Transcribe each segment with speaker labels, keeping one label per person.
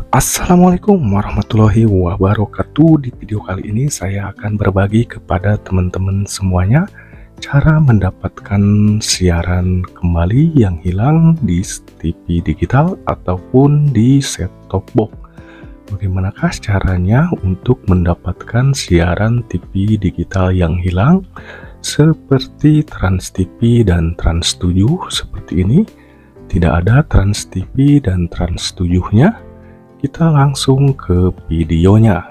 Speaker 1: Assalamualaikum warahmatullahi wabarakatuh. Di video kali ini saya akan berbagi kepada teman-teman semuanya cara mendapatkan siaran kembali yang hilang di TV digital ataupun di set-top box. Bagaimanakah caranya untuk mendapatkan siaran TV digital yang hilang seperti Trans TV dan Trans 7 seperti ini? Tidak ada Trans TV dan Trans 7-nya. Kita langsung ke videonya.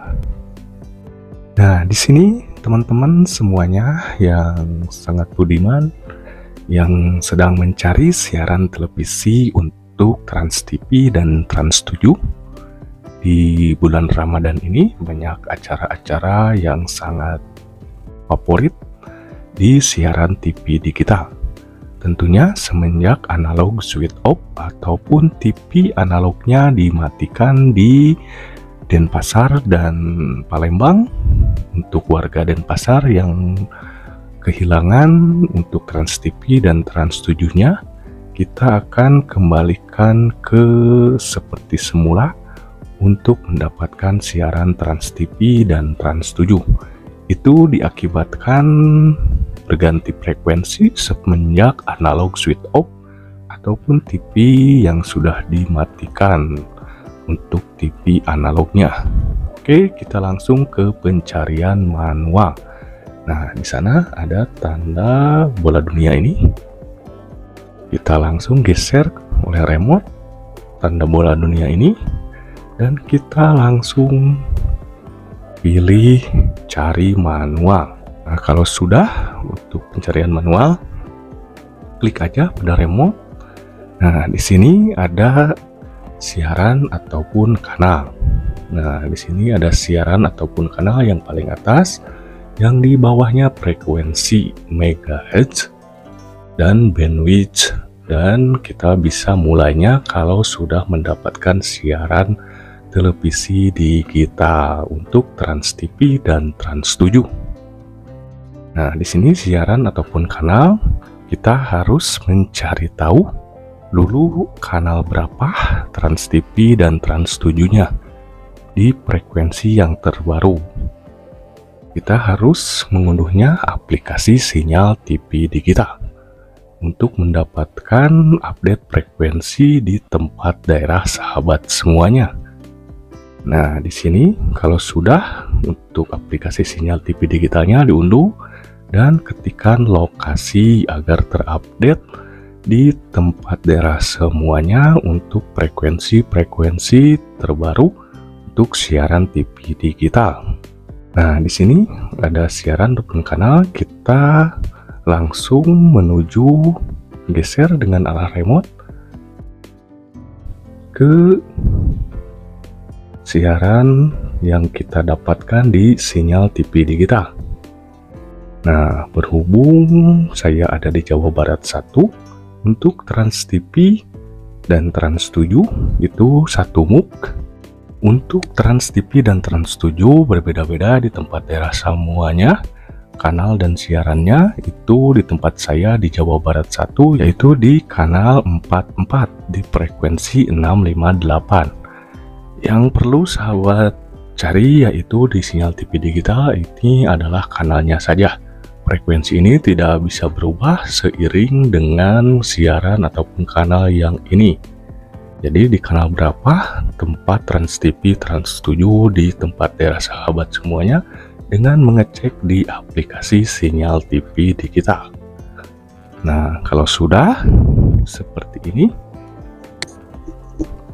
Speaker 1: Nah, di sini teman-teman semuanya yang sangat budiman yang sedang mencari siaran televisi untuk Trans TV dan Trans 7. Di bulan Ramadan ini banyak acara-acara yang sangat favorit di siaran TV digital. Tentunya semenjak analog switch off ataupun TV analognya dimatikan di Denpasar dan Palembang. Untuk warga Denpasar yang kehilangan untuk Trans TV dan Trans 7-nya, kita akan kembalikan ke seperti semula untuk mendapatkan siaran Trans TV dan Trans 7. Itu diakibatkan berganti frekuensi semenjak analog switch off ataupun TV yang sudah dimatikan untuk TV analognya. Oke, kita langsung ke pencarian manual. Nah, di sana ada tanda bola dunia ini. Kita langsung geser oleh remote tanda bola dunia ini dan kita langsung pilih cari manual. Nah, kalau sudah untuk pencarian manual, klik aja pada remote. Nah, di sini ada siaran ataupun kanal. Nah, di sini ada siaran ataupun kanal yang paling atas, yang di bawahnya frekuensi megahertz dan bandwidth. Dan kita bisa mulainya kalau sudah mendapatkan siaran televisi digital untuk Trans TV dan Trans 7. Nah, di sini siaran ataupun kanal, kita harus mencari tahu dulu kanal berapa Trans TV dan Trans 7-nya di frekuensi yang terbaru. Kita harus mengunduhnya aplikasi sinyal TV digital untuk mendapatkan update frekuensi di tempat daerah sahabat semuanya. Nah, di sini kalau sudah untuk aplikasi sinyal TV digitalnya diunduh dan ketikkan lokasi agar terupdate di tempat daerah semuanya untuk frekuensi-frekuensi terbaru untuk siaran TV digital. Nah, di sini ada siaran ataupun kanal, kita langsung menuju geser dengan arah remote ke siaran yang kita dapatkan di sinyal TV digital. Nah, berhubung saya ada di Jawa Barat 1, untuk Trans TV dan Trans 7 itu satu MUK. Untuk Trans TV dan Trans 7 berbeda-beda di tempat daerah semuanya. Kanal dan siarannya itu di tempat saya di Jawa Barat 1, yaitu di kanal 44 di frekuensi 658. Yang perlu sahabat cari yaitu di sinyal TV digital ini adalah kanalnya saja. Frekuensi ini tidak bisa berubah seiring dengan siaran ataupun kanal yang ini. Jadi di kanal berapa tempat Trans TV, Trans 7 di tempat daerah sahabat semuanya dengan mengecek di aplikasi sinyal TV digital. Nah, kalau sudah seperti ini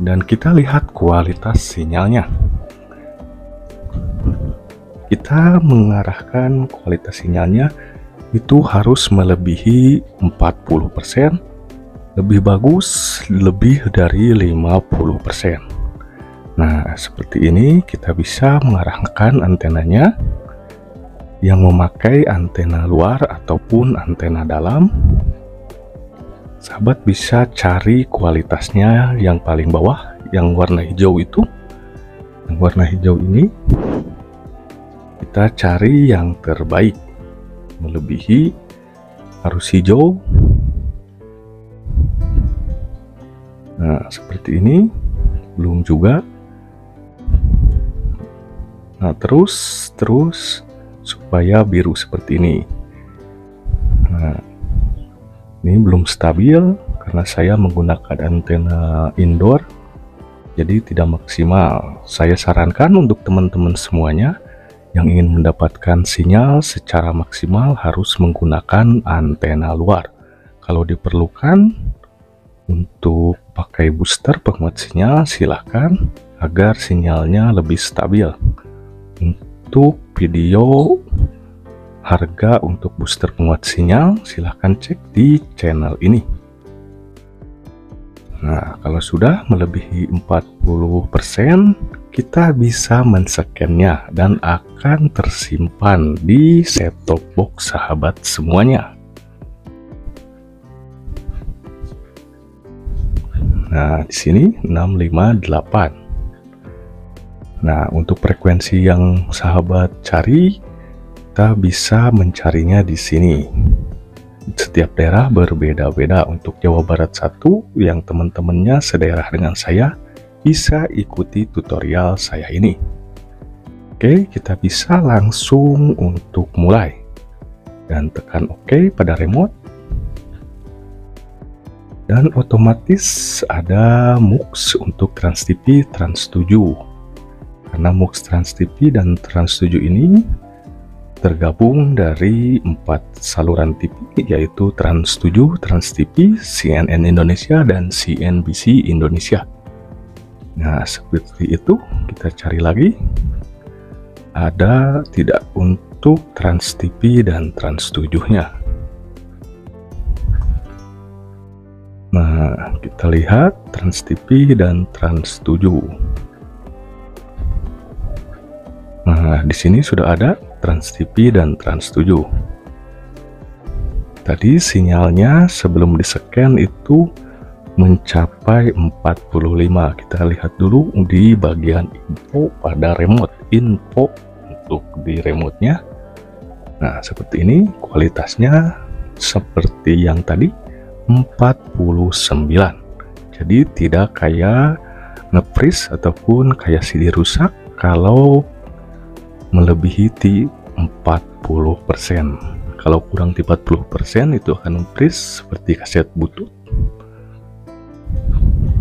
Speaker 1: dan kita lihat kualitas sinyalnya, kita mengarahkan kualitas sinyalnya itu harus melebihi 40%, lebih bagus lebih dari 50%. Nah, seperti ini kita bisa mengarahkan antenanya yang memakai antena luar ataupun antena dalam. Sahabat bisa cari kualitasnya yang paling bawah, yang warna hijau itu. Yang warna hijau ini kita cari yang terbaik, melebihi arus hijau. Nah, seperti ini. Belum juga Nah, terus supaya biru seperti ini. Nah, ini belum stabil karena saya menggunakan antena indoor, jadi tidak maksimal. Saya sarankan untuk teman-teman semuanya yang ingin mendapatkan sinyal secara maksimal harus menggunakan antena luar. Kalau diperlukan untuk pakai booster penguat sinyal, silahkan agar sinyalnya lebih stabil. Untuk video harga untuk booster penguat sinyal, silahkan cek di channel ini. Nah, kalau sudah melebihi 40%, kita bisa men-scan-nya dan akan tersimpan di set-top box sahabat semuanya. Nah, di sini 658. Nah, untuk frekuensi yang sahabat cari, kita bisa mencarinya di sini. Setiap daerah berbeda-beda. Untuk Jawa Barat 1 yang teman-temannya sedaerah dengan saya, bisa ikuti tutorial saya ini. Oke, kita bisa langsung untuk mulai. Dan tekan OK pada remote. Dan otomatis ada MUX untuk Trans TV, Trans 7. Karena MUX Trans TV dan Trans 7 ini tergabung dari 4 saluran TV, yaitu Trans 7, Trans TV, CNN Indonesia, dan CNBC Indonesia. Nah, seperti itu. Kita cari lagi. Ada tidak untuk Trans TV dan Trans 7-nya. Nah, kita lihat Trans TV dan Trans 7. Nah, di sini sudah ada Trans TV dan Trans 7. Tadi sinyalnya sebelum di-scan itu mencapai 45. Kita lihat dulu di bagian info pada remote. Info untuk di remote-nya. Nah, seperti ini kualitasnya seperti yang tadi 49. Jadi tidak kayak nge-freeze ataupun kayak CD rusak kalau melebihi di 40%. Kalau kurang di 40% itu akan freeze seperti kaset butut.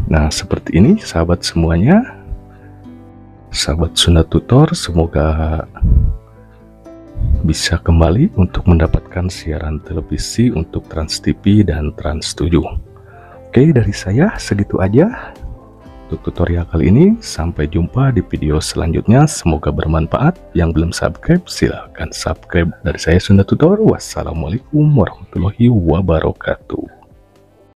Speaker 1: Nah, seperti ini sahabat semuanya. Sahabat Sunda Tutor, semoga bisa kembali untuk mendapatkan siaran televisi untuk Trans TV dan Trans 7. Oke, dari saya segitu aja untuk tutorial kali ini. Sampai jumpa di video selanjutnya, semoga bermanfaat. Yang belum subscribe silahkan subscribe. Dari saya Sunda Tutor, wassalamualaikum warahmatullahi wabarakatuh.